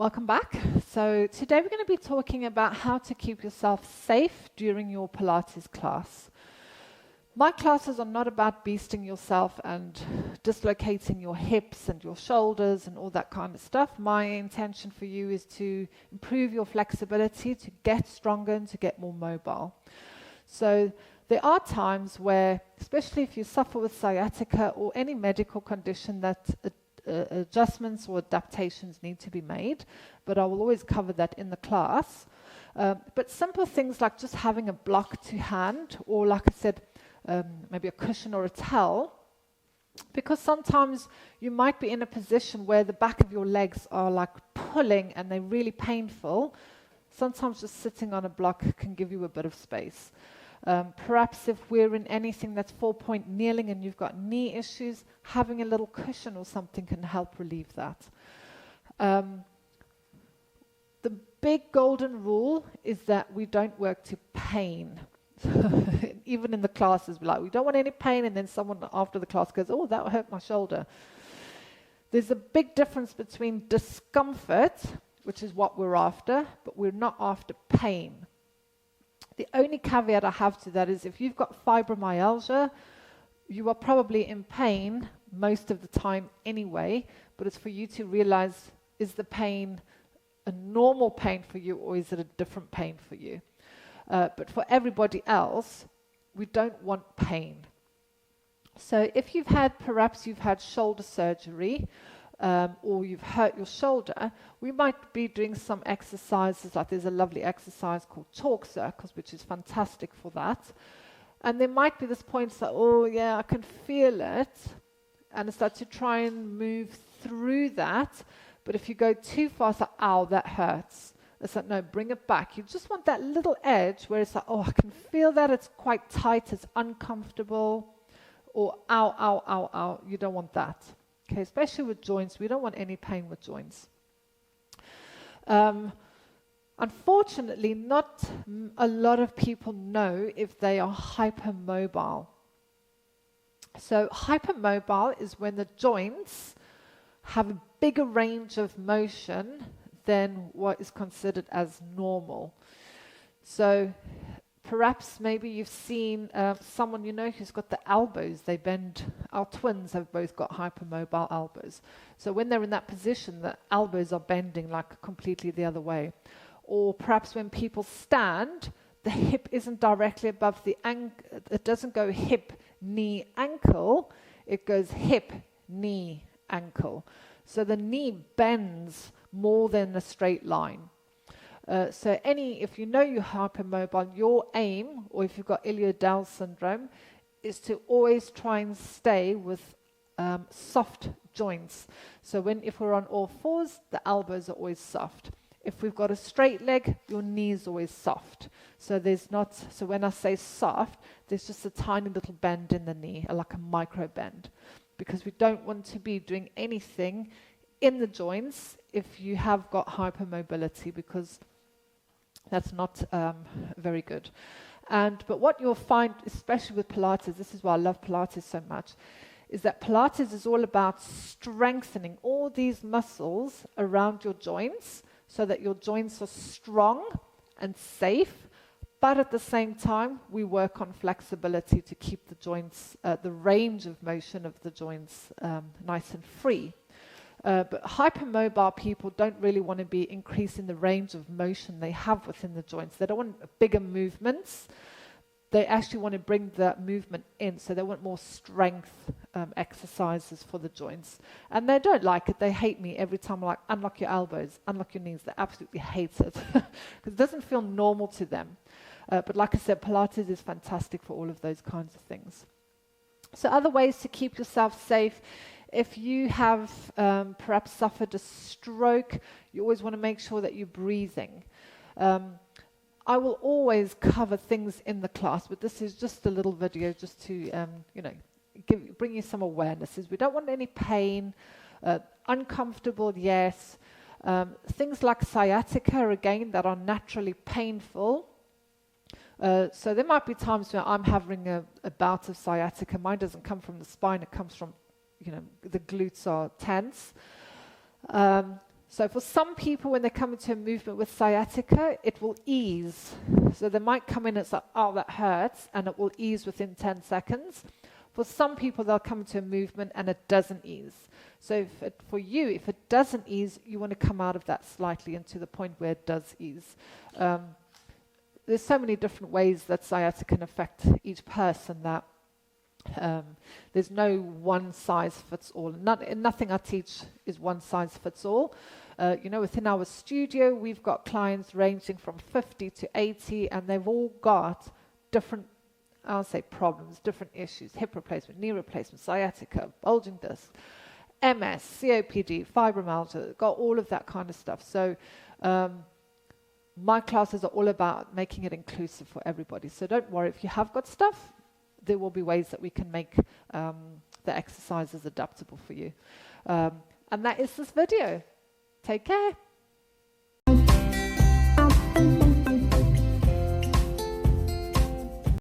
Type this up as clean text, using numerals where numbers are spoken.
Welcome back. So today we're going to be talking about how to keep yourself safe during your Pilates class. My classes are not about beasting yourself and dislocating your hips and your shoulders and all that kind of stuff. My intention for you is to improve your flexibility, to get stronger and to get more mobile. So there are times where, especially if you suffer with sciatica or any medical condition that adjustments or adaptations need to be made, but I will always cover that in the class. But simple things like just having a block to hand, or like I said, maybe a cushion or a towel, because sometimes you might be in a position where the back of your legs are like pulling and they're really painful. Sometimes just sitting on a block can give you a bit of space. Perhaps if we're in anything that's 4-point kneeling and you've got knee issues, having a little cushion or something can help relieve that. The big golden rule is that we don't work to pain. Even in the classes, we're like, we don't want any pain, and then someone after the class goes, oh, that hurt my shoulder. There's a big difference between discomfort, which is what we're after, but we're not after pain. The only caveat I have to that is if you've got fibromyalgia, you are probably in pain most of the time anyway, but it's for you to realize, is the pain a normal pain for you or is it a different pain for you? But for everybody else, we don't want pain. So if perhaps you've had shoulder surgery, or you've hurt your shoulder, we might be doing some exercises, like there's a lovely exercise called chalk circles, which is fantastic for that. And there might be this point that, oh yeah, I can feel it, and it's like to try and move through that. But if you go too far, it's like, ow, that hurts. It's like, no, bring it back. You just want that little edge where it's like, oh, I can feel that it's quite tight, it's uncomfortable, or ow, ow, ow, ow. You don't want that. Okay, especially with joints, we don't want any pain with joints. Unfortunately, not a lot of people know if they are hypermobile. So hypermobile is when the joints have a bigger range of motion than what is considered as normal. So perhaps maybe you've seen someone you know who's got the elbows, they bend. Our twins have both got hypermobile elbows. So when they're in that position, the elbows are bending like completely the other way. Or perhaps when people stand, the hip isn't directly above the ankle. It doesn't go hip, knee, ankle. It goes hip, knee, ankle. So the knee bends more than a straight line. So if you know you're hypermobile, your aim, or if you've got iliopsoas syndrome, is to always try and stay with soft joints. So if we're on all fours, the elbows are always soft. If we've got a straight leg, your knee is always soft. So when I say soft, there's just a tiny little bend in the knee, like a micro bend, because we don't want to be doing anything in the joints if you have got hypermobility, because that's not very good. But what you'll find, especially with Pilates, this is why I love Pilates so much, is that Pilates is all about strengthening all these muscles around your joints so that your joints are strong and safe, but at the same time, we work on flexibility to keep the joints, the range of motion of the joints nice and free. But hypermobile people don't really want to be increasing the range of motion they have within the joints. They don't want bigger movements. They actually want to bring the movement in, so they want more strength exercises for the joints. And they don't like it. They hate me every time I'm like, unlock your elbows, unlock your knees. They absolutely hate it because it doesn't feel normal to them. But like I said, Pilates is fantastic for all of those kinds of things. So other ways to keep yourself safe. If you have perhaps suffered a stroke, you always want to make sure that you're breathing. I will always cover things in the class, but this is just a little video just to, bring you some awarenesses. We don't want any pain, uncomfortable, yes. Things like sciatica, again, that are naturally painful. So there might be times where I'm having a bout of sciatica. Mine doesn't come from the spine, it comes from, the glutes are tense. So for some people, when they come into a movement with sciatica, it will ease. So they might come in and it's like, oh, that hurts, and it will ease within 10 seconds. For some people, they'll come into a movement and it doesn't ease. So for you, if it doesn't ease, you want to come out of that slightly into the point where it does ease. There's so many different ways that sciatica can affect each person that there's no one size fits all. Nothing I teach is one size fits all. Within our studio, we've got clients ranging from 50 to 80, and they've all got different, I'll say, problems, different issues: hip replacement, knee replacement, sciatica, bulging disc, MS, COPD, fibromyalgia, got all of that kind of stuff. So my classes are all about making it inclusive for everybody. So don't worry, if you have got stuff, there will be ways that we can make the exercises adaptable for you. And that is this video. Take care.